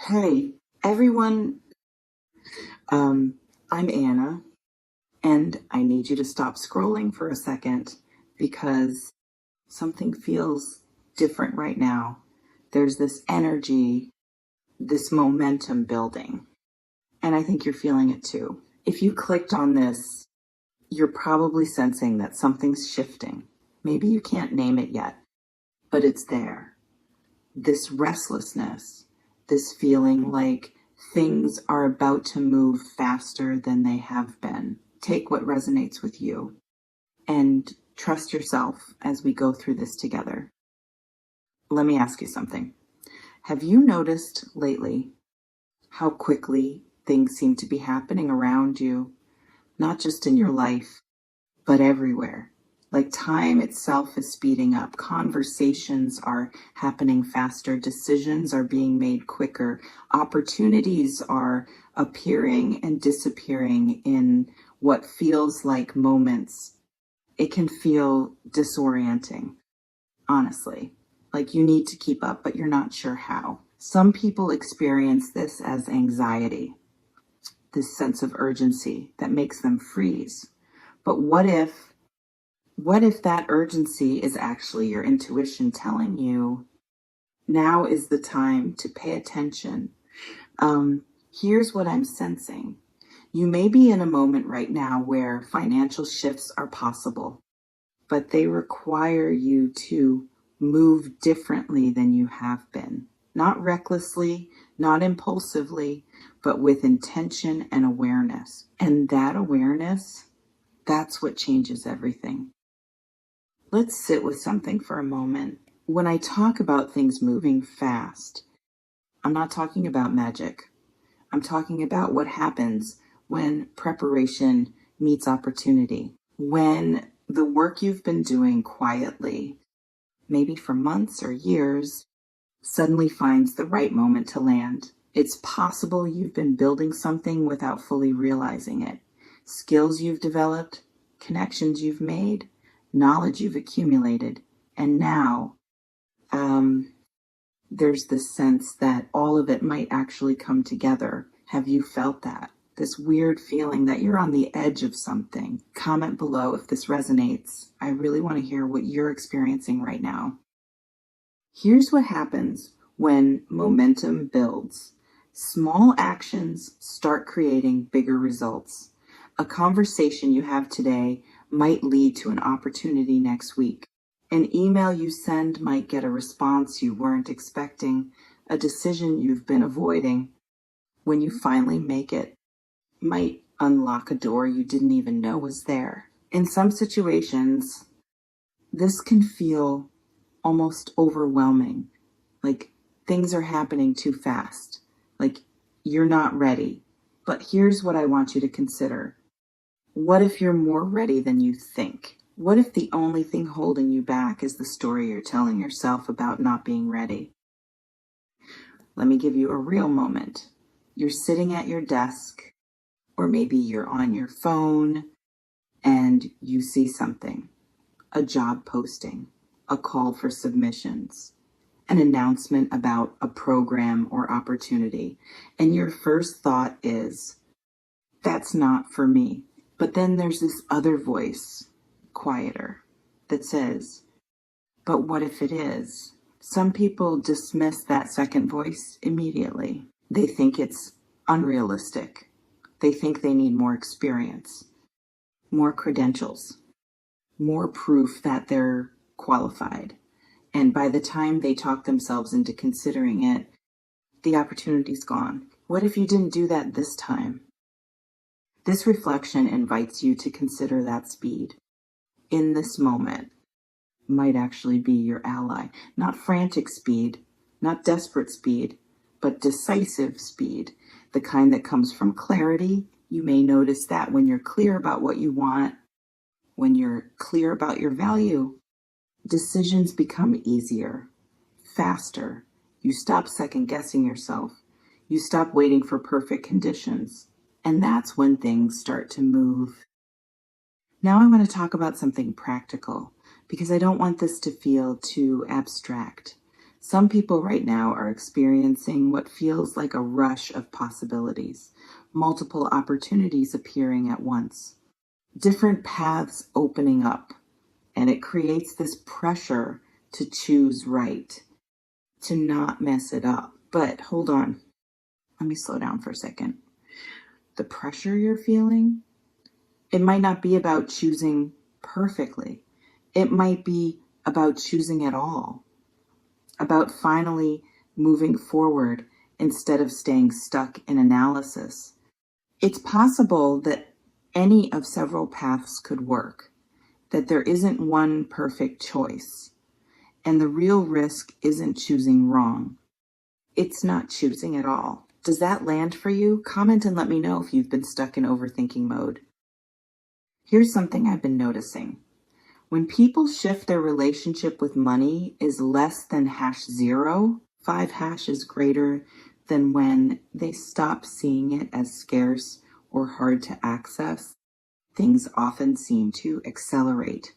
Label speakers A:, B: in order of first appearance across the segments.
A: Hey, everyone. Um, I'm Anna, and I need you to stop scrolling for a second because something feels different right now. There's this energy, this momentum building, and I think you're feeling it too. If you clicked on this, you're probably sensing that something's shifting. Maybe you can't name it yet, but it's there. This restlessness, this feeling like things are about to move faster than they have been. Take what resonates with you and trust yourself as we go through this together. Let me ask you something. Have you noticed lately how quickly things seem to be happening around you, not just in your life, but everywhere? Like time itself is speeding up. Conversations are happening faster. Decisions are being made quicker. Opportunities are appearing and disappearing in what feels like moments. It can feel disorienting, honestly. Like you need to keep up, but you're not sure how. Some people experience this as anxiety, this sense of urgency that makes them freeze. But what if that urgency is actually your intuition telling you now is the time to pay attention? Here's what I'm sensing. You may be in a moment right now where financial shifts are possible, but they require you to move differently than you have been. Not recklessly, not impulsively, but with intention and awareness. And that awareness, that's what changes everything. Let's sit with something for a moment. When I talk about things moving fast, I'm not talking about magic. I'm talking about what happens when preparation meets opportunity. When the work you've been doing quietly, maybe for months or years, suddenly finds the right moment to land. It's possible you've been building something without fully realizing it. Skills you've developed, connections you've made, knowledge you've accumulated, and now there's this sense that all of it might actually come together. Have you felt that? This weird feeling that you're on the edge of something. Comment below if this resonates. I really want to hear what you're experiencing right now. Here's what happens when momentum builds. Small actions start creating bigger results. A conversation you have today might lead to an opportunity next week. An email you send might get a response you weren't expecting. A decision you've been avoiding, when you finally make it, might unlock a door you didn't even know was there. In some situations, this can feel almost overwhelming. Like things are happening too fast. Like you're not ready. But here's what I want you to consider. What if you're more ready than you think? What if the only thing holding you back is the story you're telling yourself about not being ready? Let me give you a real moment. You're sitting at your desk, or maybe you're on your phone, and you see something. A job posting, a call for submissions, an announcement about a program or opportunity. And your first thought is, that's not for me. But then there's this other voice, quieter, that says, but what if it is? Some people dismiss that second voice immediately. They think it's unrealistic. They think they need more experience, more credentials, more proof that they're qualified. And by the time they talk themselves into considering it, the opportunity's gone. What if you didn't do that this time? This reflection invites you to consider that speed in this moment might actually be your ally. Not frantic speed, not desperate speed, but decisive speed, the kind that comes from clarity. You may notice that when you're clear about what you want, when you're clear about your value, decisions become easier, faster. You stop second guessing yourself. You stop waiting for perfect conditions. And that's when things start to move. Now I want to talk about something practical because I don't want this to feel too abstract. Some people right now are experiencing what feels like a rush of possibilities, multiple opportunities appearing at once, different paths opening up, and it creates this pressure to choose right, to not mess it up. But hold on, let me slow down for a second. The pressure you're feeling, it might not be about choosing perfectly. It might be about choosing at all, about finally moving forward instead of staying stuck in analysis. It's possible that any of several paths could work, that there isn't one perfect choice. And the real risk isn't choosing wrong. It's not choosing at all. Does that land for you? Comment and let me know if you've been stuck in overthinking mode. Here's something I've been noticing. When people shift their relationship with money is less than #0, 5# is greater than when they stop seeing it as scarce or hard to access, things often seem to accelerate.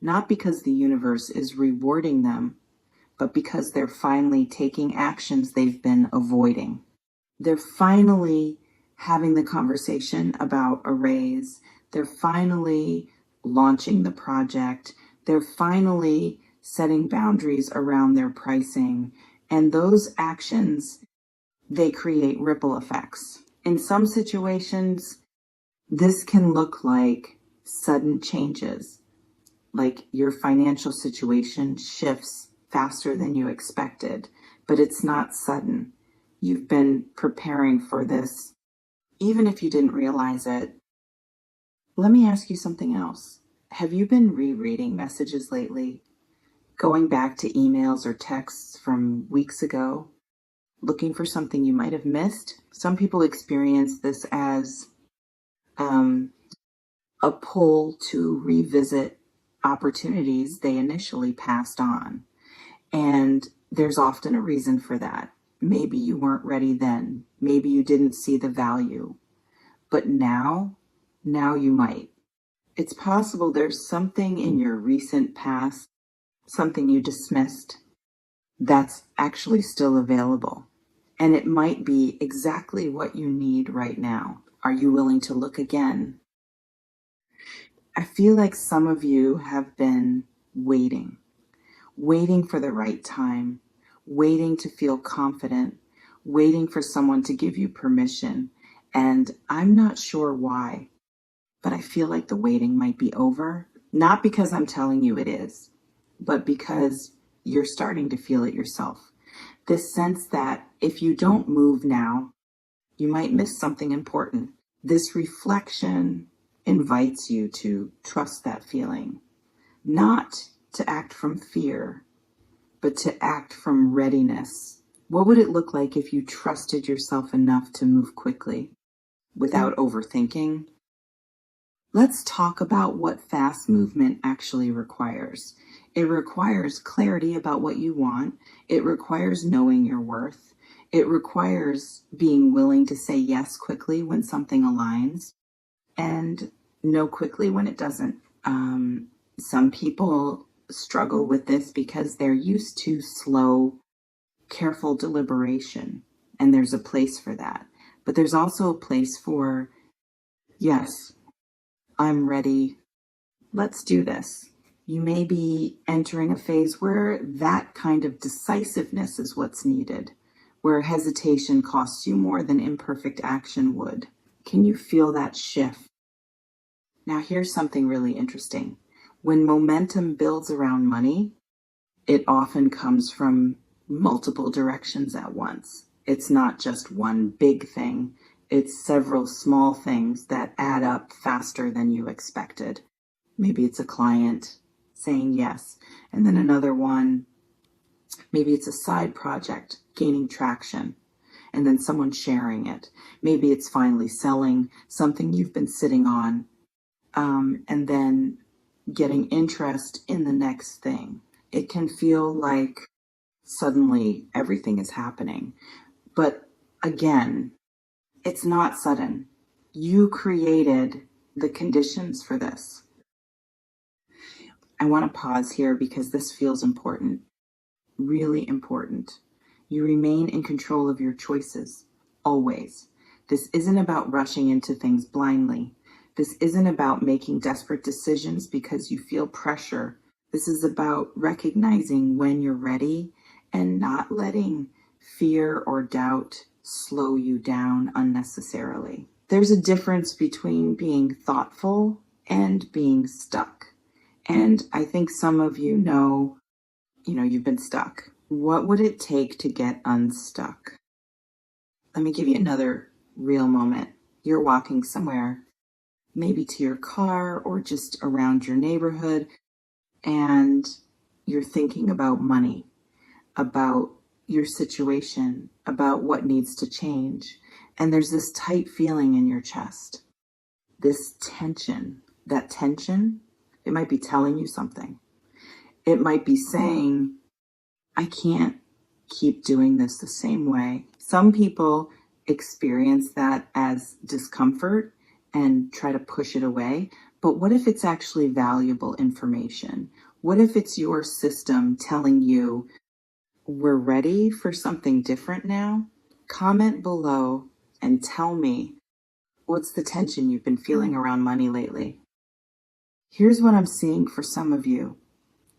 A: Not because the universe is rewarding them, but because they're finally taking actions they've been avoiding. They're finally having the conversation about a raise. They're finally launching the project. They're finally setting boundaries around their pricing. And those actions, they create ripple effects. In some situations, this can look like sudden changes, like your financial situation shifts faster than you expected, but it's not sudden. You've been preparing for this, even if you didn't realize it. Let me ask you something else. Have you been rereading messages lately? Going back to emails or texts from weeks ago? Looking for something you might have missed? Some people experience this as a pull to revisit opportunities they initially passed on. And there's often a reason for that. Maybe you weren't ready then. Maybe you didn't see the value. But now you might. It's possible there's something in your recent past, something you dismissed, that's actually still available. And it might be exactly what you need right now. Are you willing to look again? I feel like some of you have been waiting for the right time, waiting to feel confident, waiting for someone to give you permission. And I'm not sure why, but I feel like the waiting might be over. Not because I'm telling you it is, but because you're starting to feel it yourself. This sense that if you don't move now, you might miss something important. This reflection invites you to trust that feeling, not to act from fear, but to act from readiness. What would it look like if you trusted yourself enough to move quickly without overthinking? Let's talk about what fast movement actually requires. It requires clarity about what you want. It requires knowing your worth. It requires being willing to say yes quickly when something aligns and no quickly when it doesn't. Some people struggle with this because they're used to slow, careful deliberation, and there's a place for that. But there's also a place for, yes, I'm ready. Let's do this. You may be entering a phase where that kind of decisiveness is what's needed, where hesitation costs you more than imperfect action would. Can you feel that shift? Now, here's something really interesting. When momentum builds around money, it often comes from multiple directions at once. It's not just one big thing. It's several small things that add up faster than you expected. Maybe it's a client saying yes, and then another one, maybe it's a side project gaining traction, and then someone sharing it. Maybe it's finally selling something you've been sitting on, and then getting interest in the next thing. It can feel like suddenly everything is happening. But again, it's not sudden. You created the conditions for this. I want to pause here because this feels important. really important. You remain in control of your choices, always. This isn't about rushing into things blindly. This isn't about making desperate decisions because you feel pressure. This is about recognizing when you're ready and not letting fear or doubt slow you down unnecessarily. There's a difference between being thoughtful and being stuck. And I think some of you know, you've been stuck. What would it take to get unstuck? Let me give you another real moment. You're walking somewhere, maybe to your car or just around your neighborhood, and you're thinking about money, about your situation, about what needs to change. And there's this tight feeling in your chest, this tension. That tension, it might be telling you something. It might be saying, I can't keep doing this the same way. Some people experience that as discomfort and try to push it away. But what if it's actually valuable information? What if it's your system telling you, we're ready for something different now? Comment below and tell me, what's the tension you've been feeling around money lately? Here's what I'm seeing for some of you.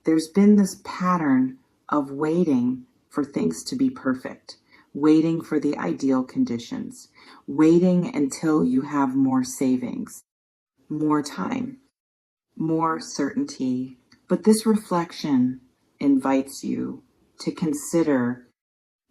A: There's been this pattern of waiting for things to be perfect, waiting for the ideal conditions, waiting until you have more savings, more time, more certainty. But this reflection invites you to consider,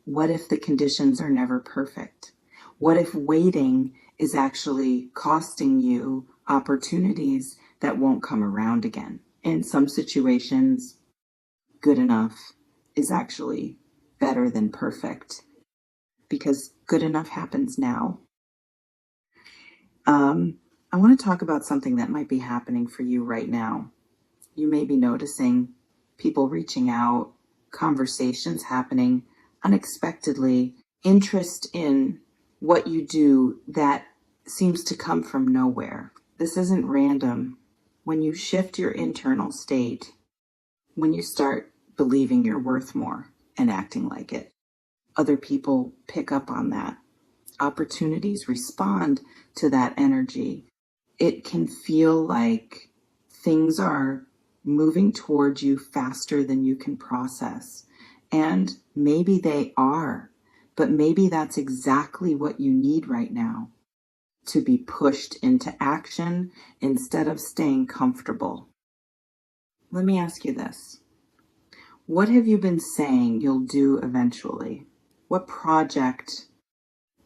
A: what if the conditions are never perfect? What if waiting is actually costing you opportunities that won't come around again? In some situations, good enough is actually better than perfect, because good enough happens now. I want to talk about something that might be happening for you right now. You may be noticing people reaching out, conversations happening unexpectedly, interest in what you do that seems to come from nowhere. This isn't random. When you shift your internal state, when you start believing you're worth more and acting like it, other people pick up on that. Opportunities respond to that energy. It can feel like things are moving towards you faster than you can process. And maybe they are, but maybe that's exactly what you need right now, to be pushed into action instead of staying comfortable. Let me ask you this. What have you been saying you'll do eventually? What project,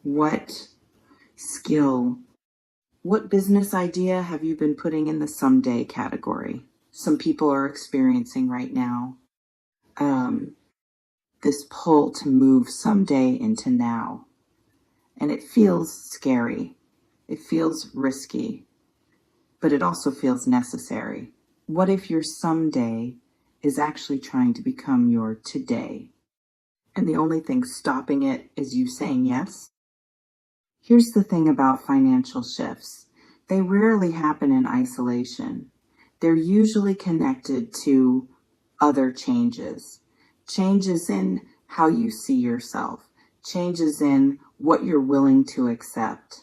A: what skill, what business idea have you been putting in the someday category? Some people are experiencing right now this pull to move someday into now. And it feels scary. It feels risky, but it also feels necessary. What if your someday is actually trying to become your today? And the only thing stopping it is you saying yes? Here's the thing about financial shifts. They rarely happen in isolation. They're usually connected to other changes. Changes in how you see yourself. Changes in what you're willing to accept.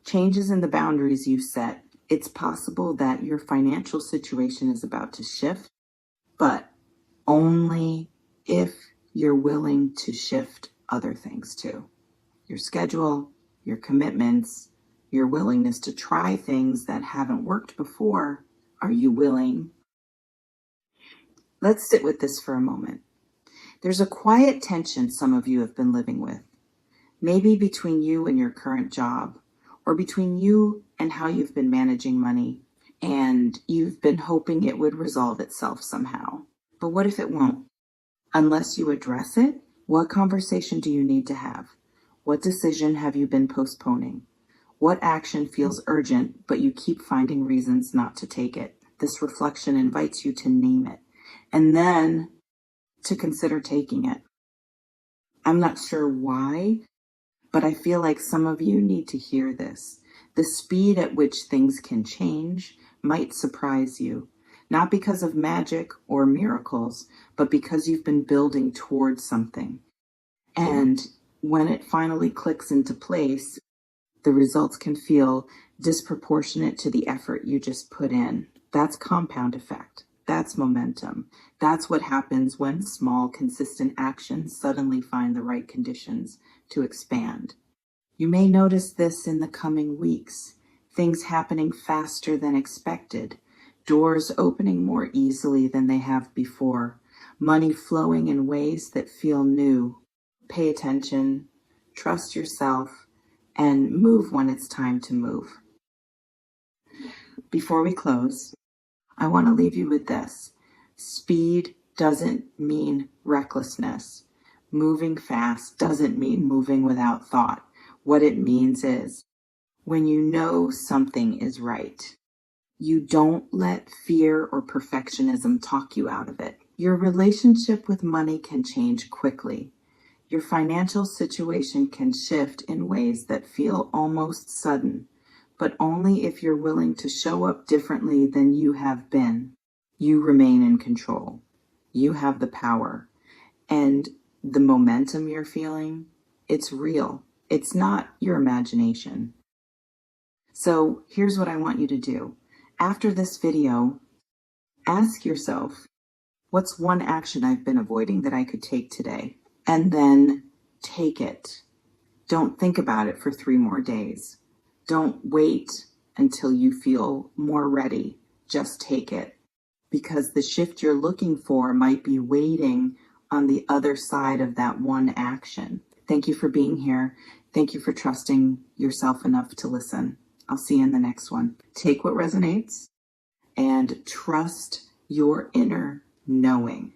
A: Changes in the boundaries you set. It's possible that your financial situation is about to shift, but only if you're willing to shift other things too. Your schedule, your commitments, your willingness to try things that haven't worked before. Are you willing? Let's sit with this for a moment. There's a quiet tension some of you have been living with, maybe between you and your current job, or between you and how you've been managing money, and you've been hoping it would resolve itself somehow. But what if it won't? Unless you address it, what conversation do you need to have? What decision have you been postponing? What action feels urgent, but you keep finding reasons not to take it? This reflection invites you to name it, and then to consider taking it. I'm not sure why, but I feel like some of you need to hear this. The speed at which things can change might surprise you. not because of magic or miracles, but because you've been building towards something. And when it finally clicks into place, the results can feel disproportionate to the effort you just put in. That's compound effect. That's momentum. That's what happens when small, consistent actions suddenly find the right conditions to expand. You may notice this in the coming weeks. Things happening faster than expected, doors opening more easily than they have before, money flowing in ways that feel new. Pay attention, trust yourself, and move when it's time to move. Before we close, I want to leave you with this. Speed doesn't mean recklessness. Moving fast doesn't mean moving without thought. What it means is when you know something is right, you don't let fear or perfectionism talk you out of it. Your relationship with money can change quickly. Your financial situation can shift in ways that feel almost sudden, but only if you're willing to show up differently than you have been. You remain in control. You have the power. And the momentum you're feeling, it's real. It's not your imagination. So here's what I want you to do. After this video, ask yourself, what's one action I've been avoiding that I could take today? And then take it. Don't think about it for 3 more days. Don't wait until you feel more ready. Just take it. Because the shift you're looking for might be waiting on the other side of that one action. Thank you for being here. Thank you for trusting yourself enough to listen. I'll see you in the next one. Take what resonates and trust your inner knowing.